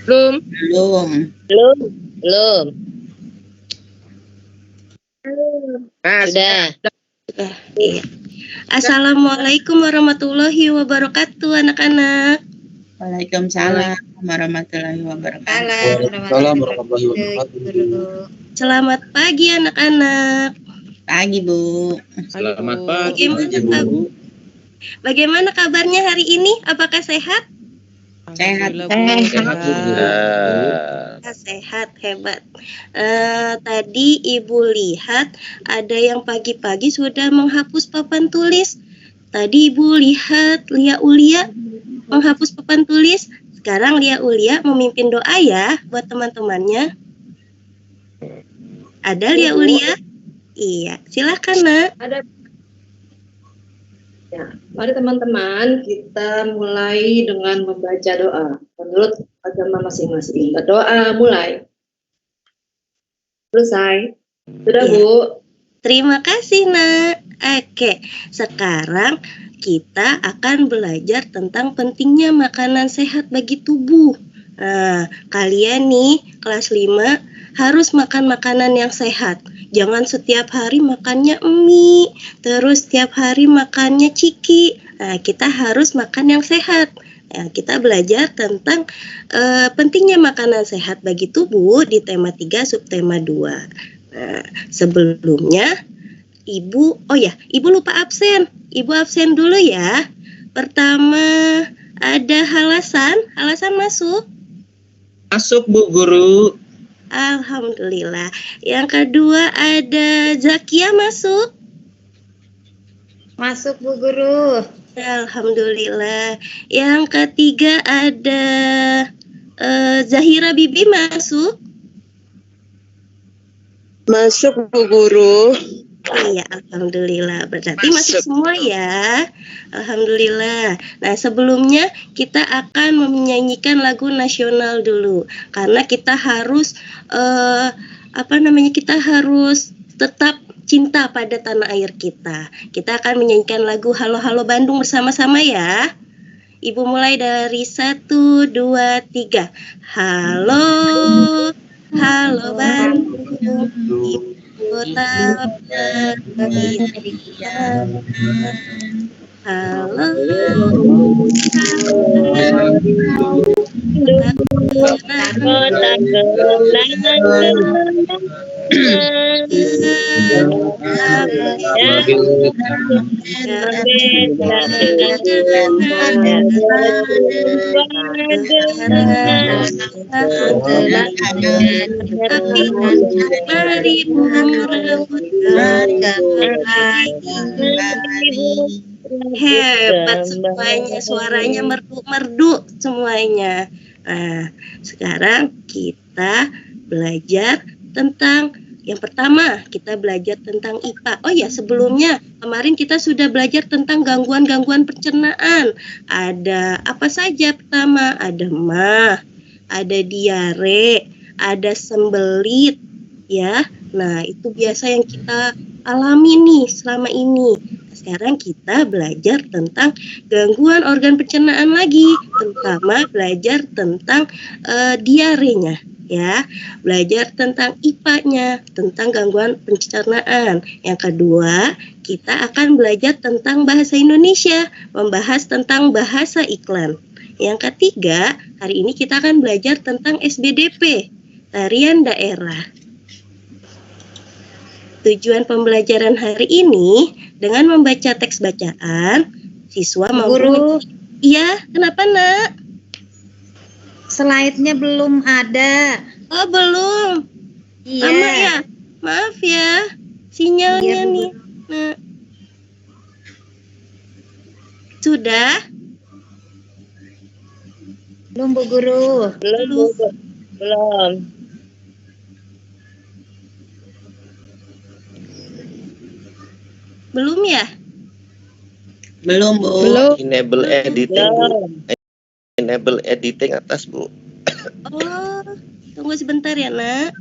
Belum. Belum. Belum. Belum. Nah, Sudah. Iya. Assalamualaikum warahmatullahi wabarakatuh, anak-anak. Waalaikumsalam warahmatullahi wabarakatuh. Waalaikumsalam warahmatullahi wabarakatuh. Selamat pagi, anak-anak. Pagi, Bu. Selamat pagi, Bu. Bagaimana kabarnya hari ini? Apakah sehat? Sehat. Sehat, Bu. Sehat, hebat. Tadi Ibu lihat ada yang pagi-pagi sudah menghapus papan tulis. Tadi Ibu lihat Lia Ulia menghapus papan tulis. Sekarang Lia Ulia memimpin doa ya buat teman-temannya. Ada Lia Ulia? Iya, silakan Nak. Ada. Ya, mari teman-teman kita mulai dengan membaca doa menurut agama masing-masing. Berdoa mulai. Selesai. Sudah, Ya. Bu? Terima kasih Nak. Oke, sekarang kita akan belajar tentang pentingnya makanan sehat bagi tubuh. Nah, kalian nih kelas 5 harus makan makanan yang sehat. Jangan setiap hari makannya mie, terus setiap hari makannya ciki. Nah, kita harus makan yang sehat. Nah, kita belajar tentang pentingnya makanan sehat bagi tubuh di tema 3 subtema 2. Nah, sebelumnya Ibu lupa absen. Ibu absen dulu ya. Pertama ada Halasan. Halasan masuk? Masuk, Bu Guru. Alhamdulillah. Yang kedua ada Zakia masuk? Masuk, Bu Guru. Alhamdulillah. Yang ketiga ada Zahira Bibi masuk? Masuk, Bu Guru. Iya, alhamdulillah. Berarti masuk semua ya. Alhamdulillah. Nah, sebelumnya kita akan menyanyikan lagu nasional dulu, karena kita harus kita harus tetap cinta pada tanah air kita. Kita akan menyanyikan lagu Halo Halo Bandung bersama-sama ya. Ibu mulai dari 1, 2, 3. Halo, halo Bandung, kota pendirian. Halo, mari merebut hebat semuanya, suaranya merdu-merdu semuanya. Nah, sekarang kita belajar tentang yang pertama, kita belajar tentang IPA. Oh ya, sebelumnya kemarin kita sudah belajar tentang gangguan-gangguan pencernaan. Ada apa saja? Pertama, ada MAH, ada diare, ada sembelit, ya. Nah, itu biasa yang kita alami nih selama ini. Sekarang kita belajar tentang gangguan organ pencernaan lagi, terutama belajar tentang diarenya, ya. Belajar tentang IPA-nya, tentang gangguan pencernaan. Yang kedua, kita akan belajar tentang bahasa Indonesia, membahas tentang bahasa iklan. Yang ketiga, hari ini kita akan belajar tentang SBDP, tarian daerah. Tujuan pembelajaran hari ini dengan membaca teks bacaan, siswa Guru, Iya, kenapa Nak? slide-nya belum ada. Oh, belum. Iya. Lama ya? Maaf ya, sinyalnya Iya, Bu. nih. Nah. Sudah? Belum, Bu Guru. Belum. Belum ya? Belum, Bu. Enable editing, Bu. Enable editing atas, Bu. Oh, tunggu sebentar ya, Nak.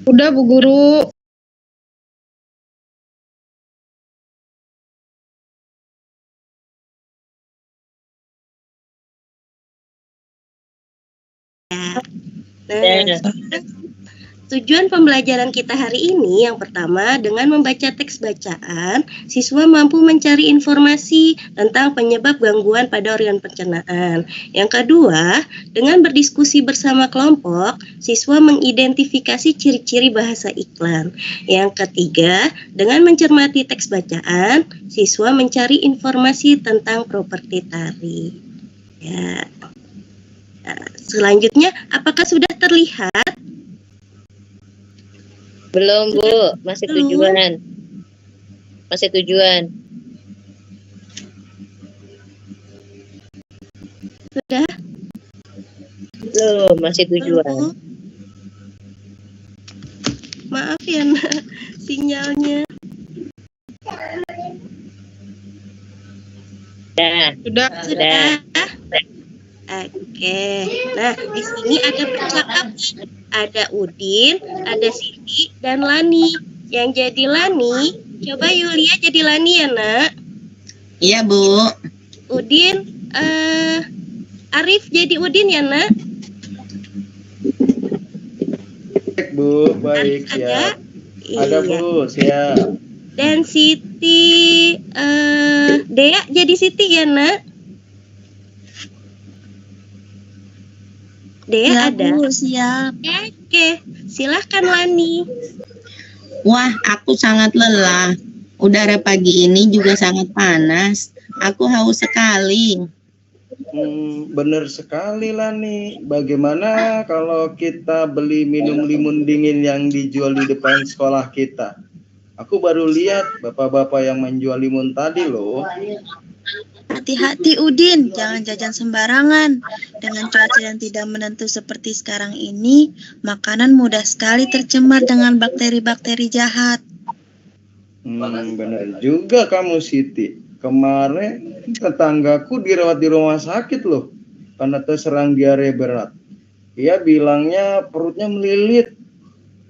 Udah Bu Guru. Nah, tujuan pembelajaran kita hari ini yang pertama, dengan membaca teks bacaan, siswa mampu mencari informasi tentang penyebab gangguan pada organ pencernaan. Yang kedua, dengan berdiskusi bersama kelompok, siswa mengidentifikasi ciri-ciri bahasa iklan. Yang ketiga, dengan mencermati teks bacaan, siswa mencari informasi tentang properti tari. Ya. Nah, selanjutnya, apakah sudah terlihat? Belum, Bu. Masih Belum. tujuan. Masih tujuan. Sudah? Belum, masih tujuan. Belum? Maaf ya, Nak, sinyalnya. Sudah. Sudah? Oke. Nah, di sini ada percakapan. Ada Udin, ada Siti, dan Lani. Yang jadi Lani, coba Yulia jadi Lani ya, Nak. Iya, Bu. Udin, Arif jadi Udin ya, Nak. Baik, Bu, baik, Arif ada? siap. Ada, Iya. Bu, siap. Dan Siti, Dea jadi Siti ya, Nak. Dea ada? Bu, siap. Oke, silahkan Lani. Wah, aku sangat lelah. Udara pagi ini juga sangat panas. Aku haus sekali. Bener sekali lah nih. Bagaimana kalau kita beli minum limun dingin yang dijual di depan sekolah kita? Aku baru lihat bapak-bapak yang menjual limun tadi loh. Hati-hati Udin, jangan jajan sembarangan. Dengan cuaca yang tidak menentu seperti sekarang ini, makanan mudah sekali tercemar dengan bakteri-bakteri jahat. Bener juga kamu, Siti. Kemarin tetanggaku dirawat di rumah sakit loh, karena terserang diare berat. Ia bilangnya perutnya melilit.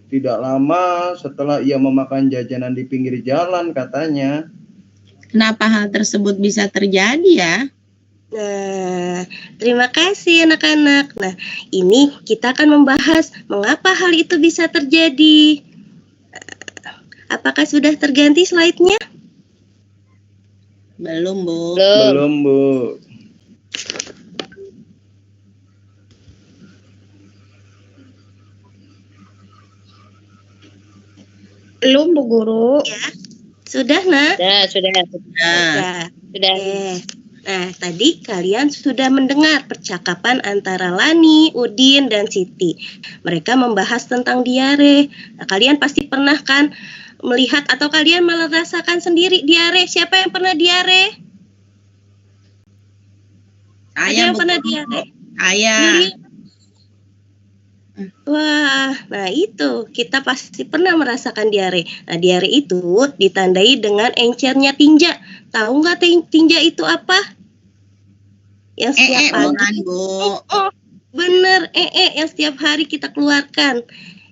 Tidak lama setelah ia memakan jajanan di pinggir jalan katanya. Kenapa hal tersebut bisa terjadi ya? Nah, terima kasih anak-anak. Nah, ini kita akan membahas mengapa hal itu bisa terjadi. Apakah sudah terganti slide-nya? Belum, Bu. Belum, Bu. Belum Bu Guru. Ya. Sudah, Nak? Sudah. Nah, Sudah. Nah, tadi kalian sudah mendengar percakapan antara Lani, Udin, dan Siti. Mereka membahas tentang diare. Nah, kalian pasti pernah kan melihat atau kalian merasakan sendiri diare? Siapa yang pernah diare? Ada yang Bu. pernah diare? Saya. Yuli? Wah, nah itu kita pasti pernah merasakan diare. Nah, diare itu ditandai dengan encernya tinja. Tahu nggak tinja itu apa? Yang setiap bukan, pagi. Bu. Oh, bener, yang setiap hari kita keluarkan.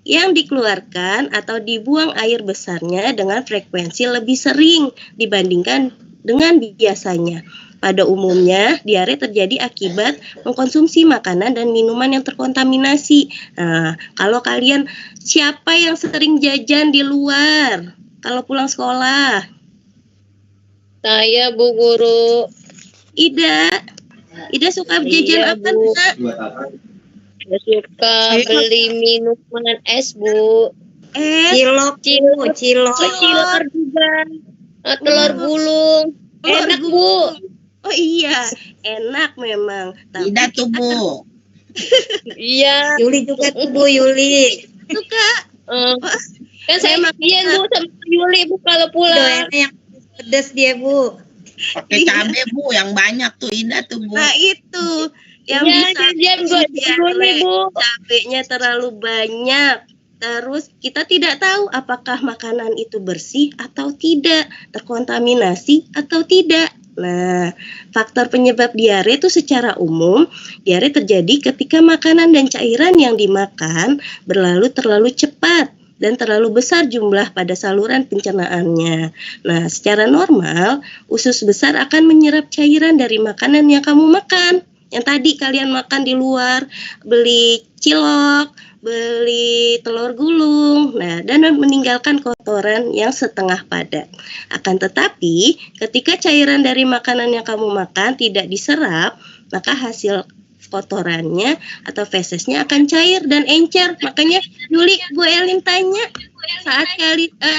Yang dikeluarkan atau dibuang air besarnya dengan frekuensi lebih sering dibandingkan dengan biasanya. Pada umumnya, diare terjadi akibat mengkonsumsi makanan dan minuman yang terkontaminasi. Nah, kalau kalian, siapa yang sering jajan di luar kalau pulang sekolah? Saya, Bu Guru. Ida suka jajan Iya, apa, Bu. Nak? Saya suka beli minuman es, Bu. Cilok, Bu, cilok. Cilor juga. Telur gulung. Enak, Bu. Oh iya, enak memang. Tapi Tidak tuh, Bu. Iya. Yuli juga tuh Bu, Yuli. suka. Kan saya makan Bu sama Yuli, Bu, kalau pulang. Doanya yang pedas dia, Bu. Pakai cabai, Bu, yang banyak tuh. Indah tuh, Bu. Nah itu yang Iya, bisa jajan buat Yuli, Bu. cabenya terlalu banyak. Terus kita tidak tahu apakah makanan itu bersih atau tidak, terkontaminasi atau tidak. Nah, faktor penyebab diare itu secara umum, diare terjadi ketika makanan dan cairan yang dimakan berlalu terlalu cepat dan terlalu besar jumlah pada saluran pencernaannya. Nah, secara normal, usus besar akan menyerap cairan dari makanan yang kamu makan. Yang tadi kalian makan di luar, beli cilok, beli telur gulung, nah, dan meninggalkan kotoran yang setengah padat. Akan tetapi, ketika cairan dari makanan yang kamu makan tidak diserap, maka hasil kotorannya atau fesesnya akan cair dan encer. Makanya Yuli, Bu Elin tanya,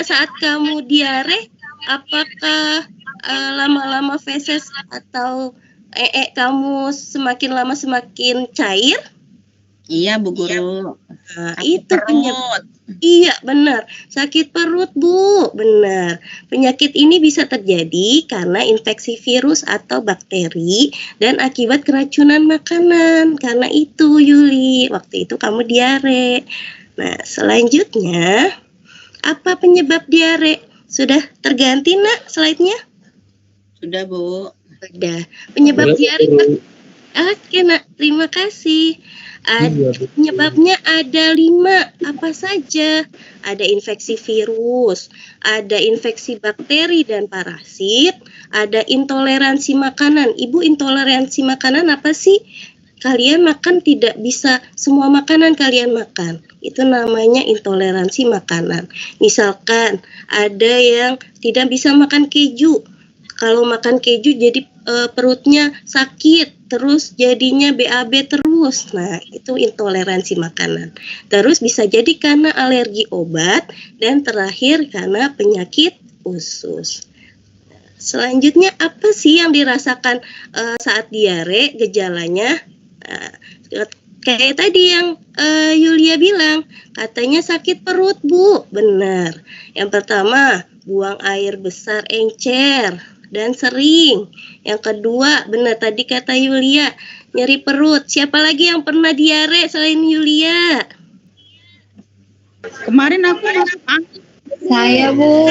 saat kamu diare, apakah lama-lama feses atau kamu semakin lama semakin cair? Iya, Bu Guru. Nah, Sakit itu perut. Iya, benar. Sakit perut, Bu. Benar. Penyakit ini bisa terjadi karena infeksi virus atau bakteri dan akibat keracunan makanan. Karena itu, Yuli, waktu itu kamu diare. Nah, selanjutnya, apa penyebab diare? Sudah terganti, Nak, slide-nya? Sudah, Bu. Sudah. Penyebab diare. Oke, Nak. Terima kasih. Penyebabnya ada 5, apa saja? Ada infeksi virus, ada infeksi bakteri dan parasit, ada intoleransi makanan. Ibu, intoleransi makanan apa sih? Kalian makan tidak bisa semua makanan kalian makan. Itu namanya intoleransi makanan. Misalkan ada yang tidak bisa makan keju. Kalau makan keju jadi perutnya sakit, terus jadinya BAB terus. Nah, itu intoleransi makanan. Terus bisa jadi karena alergi obat, dan terakhir karena penyakit usus. Selanjutnya, apa sih yang dirasakan saat diare, gejalanya? Kayak tadi yang Yulia bilang, katanya sakit perut, Bu. Benar. Yang pertama, buang air besar encer dan sering. Yang kedua, benar tadi kata Yulia, nyeri perut. Siapa lagi yang pernah diare selain Yulia? Kemarin aku masuk angin. Saya, Bu.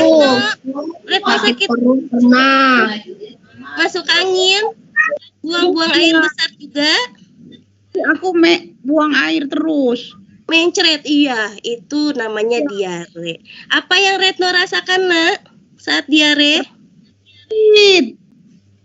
Sakit perut pernah. masuk angin, buang-buang air besar juga. Aku buang air terus. Mencret, iya, itu namanya diare. Apa yang Retno rasakan, Nak, saat diare?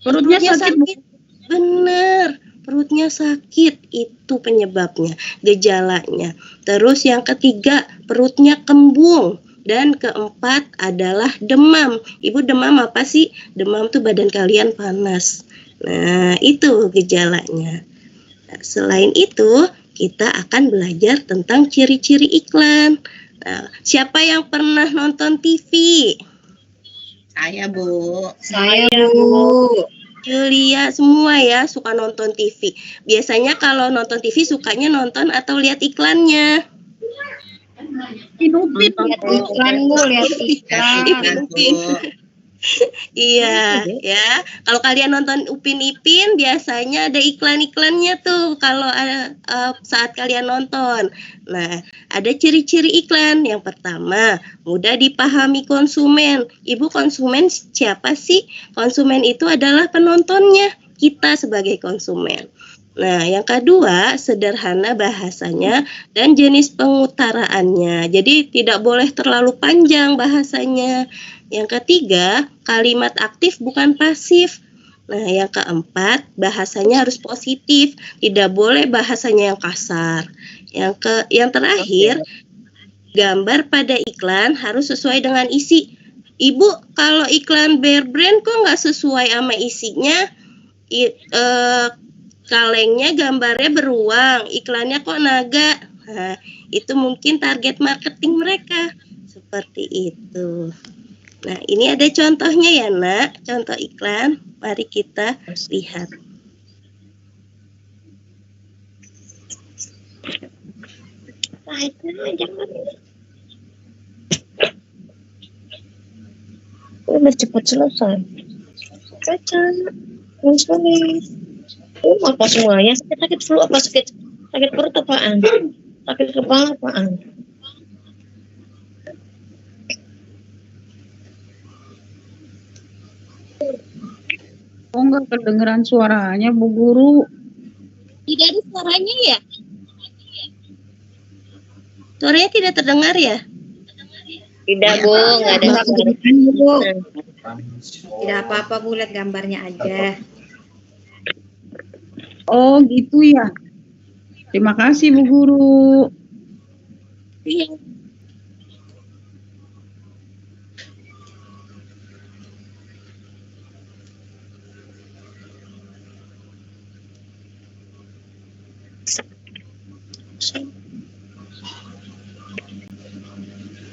Perutnya sakit. Bener, perutnya sakit, itu penyebabnya, gejalanya. Terus yang ketiga, perutnya kembung. Dan keempat adalah demam. Ibu, demam apa sih? Demam tuh badan kalian panas. Nah, itu gejalanya. Nah, selain itu, kita akan belajar tentang ciri-ciri iklan. Nah, siapa yang pernah nonton TV? Saya, Bu. Saya, Bu. Julia, semua ya suka nonton TV. Biasanya kalau nonton TV sukanya nonton atau lihat iklannya? Upin. Lihat iklan, Bu. Lihat iklan. Iya, ya. Kalau kalian nonton Upin Ipin, biasanya ada iklan-iklannya tuh kalau saat kalian nonton. Nah, ada ciri-ciri iklan. Yang pertama, mudah dipahami konsumen. Ibu, konsumen siapa sih? Konsumen itu adalah penontonnya, kita sebagai konsumen. Nah, yang kedua, sederhana bahasanya dan jenis pengutaraannya. Jadi tidak boleh terlalu panjang bahasanya. Yang ketiga, kalimat aktif bukan pasif. Nah, yang keempat, bahasanya harus positif, tidak boleh bahasanya yang kasar. Yang terakhir, gambar pada iklan harus sesuai dengan isi. Ibu, kalau iklan Bear Brand kok nggak sesuai sama isinya? Kalengnya gambarnya beruang, iklannya kok naga. Nah, itu mungkin target marketing mereka. Seperti itu. Nah, ini ada contohnya ya, Nak, contoh iklan. Mari kita lihat. Udah cepat selesai. Baca. Tulis. Apa semuanya? Sakit flu apa sakit perut apaan? Sakit kepala apaan? Oh, enggak kedengeran suaranya, Bu Guru. Tidak ada suaranya ya? Suaranya tidak terdengar ya? Tidak, Bu, nggak ada. Nggak kedengeran, Bu. Tidak apa-apa, Bu, lihat gambarnya aja. Oh, gitu ya. Terima kasih, Bu Guru. Iya.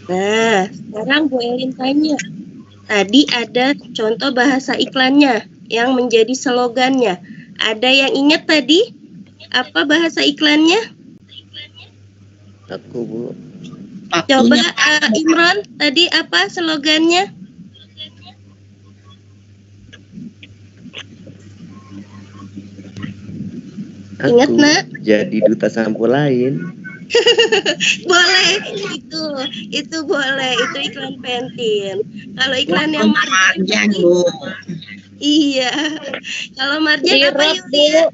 Nah, sekarang Bu Elin tanya. Tadi ada contoh bahasa iklannya yang menjadi slogannya. Ada yang ingat tadi? Apa bahasa iklannya? Aku, Bu. Coba Waktunya Imron, tadi apa slogannya? Ingat, Aku Nak? jadi duta sampo lain. Boleh, itu boleh, itu iklan Pentin. Kalau iklan yang Marjan, Bu. iya. Kalau Marjan apa Sirop, Yulia? Bu.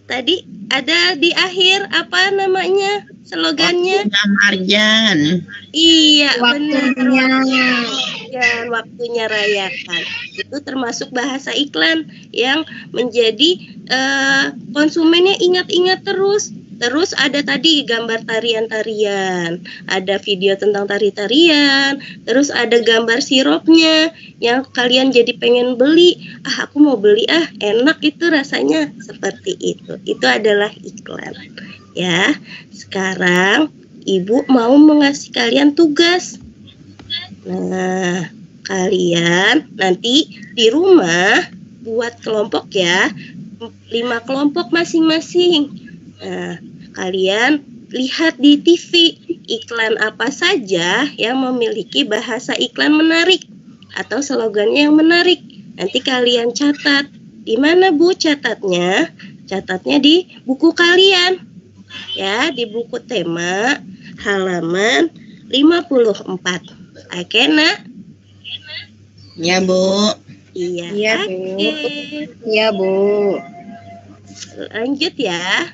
Tadi ada di akhir apa namanya slogannya? Waktunya Marjan. Iya, Waktunya. benar. Waktunya rayakan. Itu termasuk bahasa iklan yang menjadi konsumennya ingat-ingat terus. Terus ada tadi gambar tarian-tarian, ada video tentang tari-tarian, terus ada gambar sirupnya yang kalian jadi pengen beli. Ah, aku mau beli enak itu rasanya, seperti itu. Itu adalah iklan. Ya, sekarang Ibu mau mengasih kalian tugas. Nah, kalian nanti di rumah buat kelompok ya, 5 kelompok masing-masing. Nah, kalian lihat di TV iklan apa saja yang memiliki bahasa iklan menarik atau slogannya yang menarik. Nanti kalian catat. Di mana, Bu, catatnya? Catatnya di buku kalian. Ya, di buku tema halaman 54. Oke, Nak? Ya, Bu. Iya. Iya, Bu. Oke. Iya, Bu. Lanjut ya.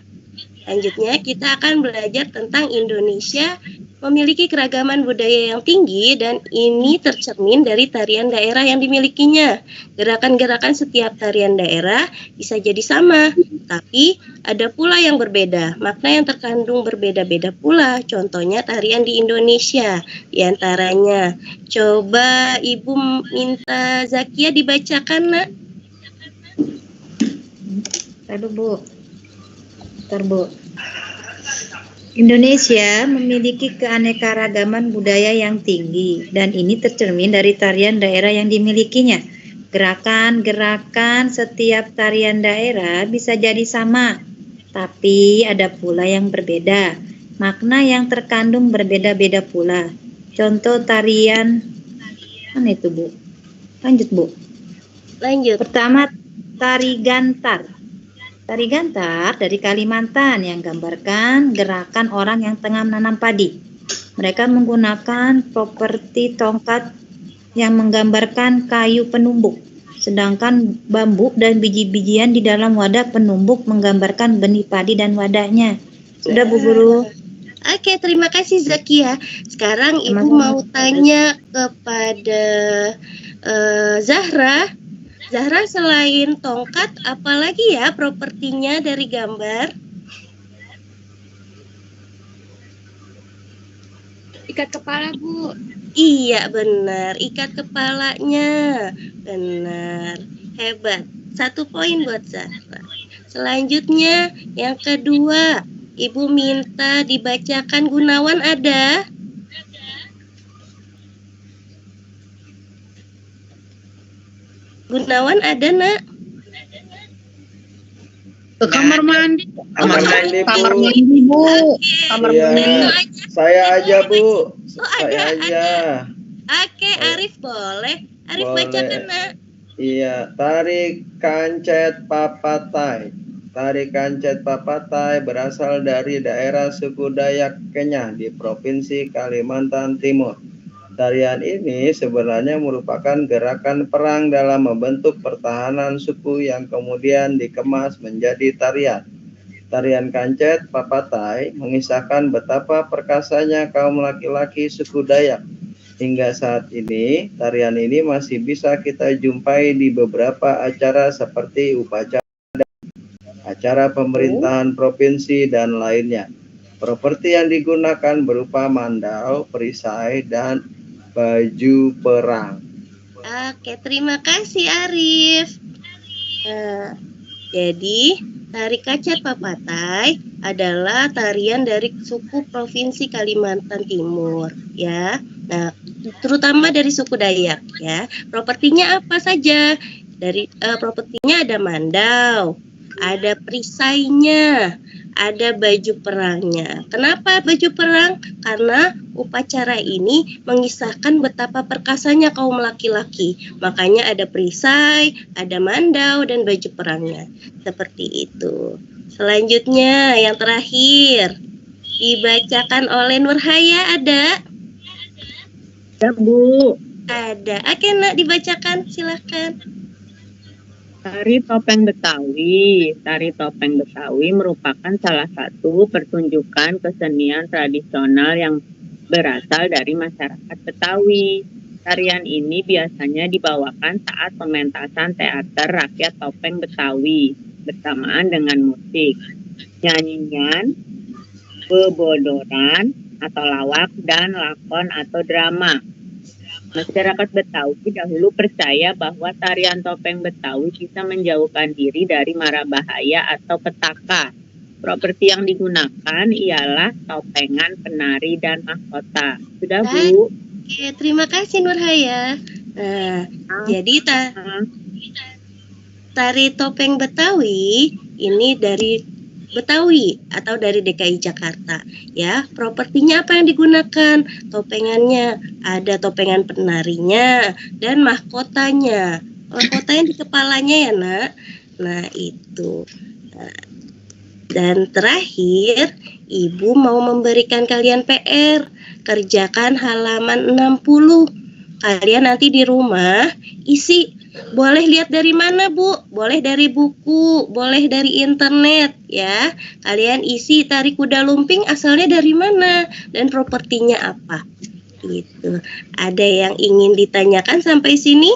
Selanjutnya kita akan belajar tentang Indonesia memiliki keragaman budaya yang tinggi dan ini tercermin dari tarian daerah yang dimilikinya. Gerakan-gerakan setiap tarian daerah bisa jadi sama, tapi ada pula yang berbeda. Makna yang terkandung berbeda-beda pula. Contohnya tarian di Indonesia. Di antaranya, coba Ibu minta Zakia dibacakan, Nak. Aduh, Bu. Bentar, Bu. Indonesia memiliki keanekaragaman budaya yang tinggi dan ini tercermin dari tarian daerah yang dimilikinya. Gerakan-gerakan setiap tarian daerah bisa jadi sama, tapi ada pula yang berbeda. Makna yang terkandung berbeda-beda pula. Contoh tarian, mana itu, Bu? Lanjut, Bu. Lanjut. Pertama, tari gantar. Tari gantar dari Kalimantan yang gambarkan gerakan orang yang tengah menanam padi. Mereka menggunakan properti tongkat yang menggambarkan kayu penumbuk. Sedangkan bambu dan biji-bijian di dalam wadah penumbuk menggambarkan benih padi dan wadahnya. Sudah, Bu Guru? Oke, terima kasih Zakia. Sekarang Ibu Sama-sama. mau tanya kepada Zahra. Zahra, selain tongkat, apalagi ya propertinya dari gambar? Ikat kepala, Bu. Iya, benar. Ikat kepalanya. Benar. Hebat. 1 poin buat Zahra. Selanjutnya, yang kedua, Ibu minta dibacakan Gunawan ada? Gunawan ada, Nak? Ke kamar mandi. Kamar mandi, Bu. Kamar mandi, Bu. Kamar Iya, mandi. saya aja, Bu. ada, Saya aja. Oke, Arif boleh. Arif Boleh. bacakan, Nak. Iya, tari kancet papatai. Tari kancet papatai berasal dari daerah suku Dayak Kenyah di Provinsi Kalimantan Timur. Tarian ini sebenarnya merupakan gerakan perang dalam membentuk pertahanan suku yang kemudian dikemas menjadi tarian. Tarian kancet papatai mengisahkan betapa perkasanya kaum laki-laki suku Dayak. Hingga saat ini, tarian ini masih bisa kita jumpai di beberapa acara seperti upacara, acara pemerintahan provinsi, dan lainnya. Properti yang digunakan berupa mandau, perisai, dan baju perang. Oke, terima kasih Arif. Jadi, tari kancet papatai adalah tarian dari suku Provinsi Kalimantan Timur, ya. Nah, terutama dari suku Dayak, ya. Propertinya apa saja? Dari propertinya ada mandau, ada perisainya, ada baju perangnya. Kenapa baju perang? Karena upacara ini mengisahkan betapa perkasanya kaum laki-laki. Makanya ada perisai, ada mandau, dan baju perangnya. Seperti itu. Selanjutnya, yang terakhir, dibacakan oleh Nurhaya ada? Ya, Bu. Ada. Oke, Nak, dibacakan. Silahkan. Tari topeng Betawi. Tari topeng Betawi merupakan salah satu pertunjukan kesenian tradisional yang berasal dari masyarakat Betawi. Tarian ini biasanya dibawakan saat pementasan teater rakyat topeng Betawi bersamaan dengan musik, nyanyian, bebodoran atau lawak, dan lakon atau drama. Masyarakat Betawi dahulu percaya bahwa tarian topeng Betawi bisa menjauhkan diri dari mara bahaya atau petaka. Properti yang digunakan ialah topengan, penari, dan mahkota. Sudah, Bu? Oke, terima kasih Nurhaya. Nah, jadi tari topeng Betawi ini dari Betawi atau dari DKI Jakarta, ya. Propertinya apa yang digunakan? Topengannya, ada topengan penarinya dan mahkotanya. Mahkotanya di kepalanya ya, Nak. Nah, itu. Nah, dan terakhir, Ibu mau memberikan kalian PR. Kerjakan halaman 60. Kalian nanti di rumah isi. Boleh lihat dari mana, Bu? Boleh dari buku, boleh dari internet, ya. Kalian isi tari kuda lumping asalnya dari mana dan propertinya apa. Gitu. Ada yang ingin ditanyakan sampai sini?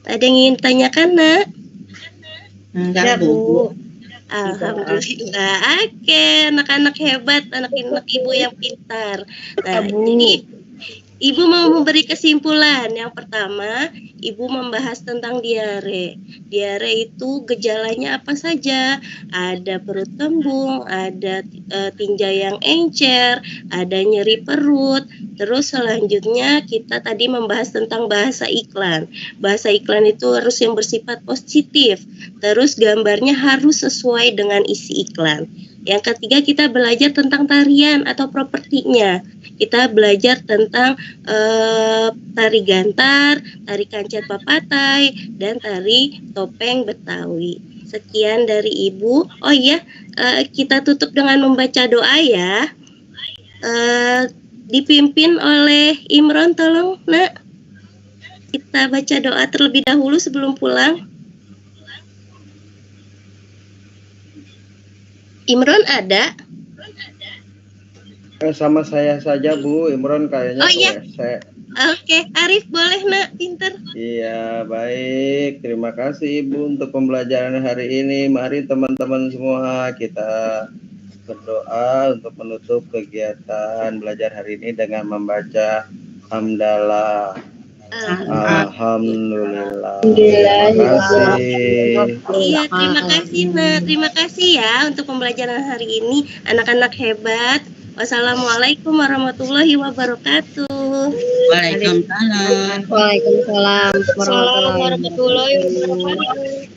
Ada yang ingin ditanyakan, Nak? Enggak, Bu. Alhamdulillah. Oke, anak-anak hebat, anak-anak Ibu yang pintar. Nah, ini Ibu mau memberi kesimpulan. Yang pertama, Ibu membahas tentang diare. Diare itu gejalanya apa saja? Ada perut kembung, ada tinja yang encer, ada nyeri perut. Terus selanjutnya kita tadi membahas tentang bahasa iklan. Bahasa iklan itu harus yang bersifat positif. Terus gambarnya harus sesuai dengan isi iklan. Yang ketiga, kita belajar tentang tarian atau propertinya. Kita belajar tentang tari gantar, tari kancet papatai, dan tari topeng Betawi. Sekian dari Ibu. Oh iya, kita tutup dengan membaca doa ya. Dipimpin oleh Imron, tolong, Nak. Kita baca doa terlebih dahulu sebelum pulang. Imron ada? Sama saya saja, Bu. Imron kayaknya WC. Oke, Arif boleh, Nak, pinter. Iya, baik. Terima kasih, Ibu, untuk pembelajaran hari ini. Mari teman-teman semua kita berdoa untuk menutup kegiatan belajar hari ini dengan membaca hamdalah. Alhamdulillah. Terima kasih. Iya, terima kasih, Nak. Terima kasih ya untuk pembelajaran hari ini, anak-anak hebat. Wassalamualaikum warahmatullahi wabarakatuh. Waalaikumsalam. Waalaikumsalam warahmatullahi wabarakatuh.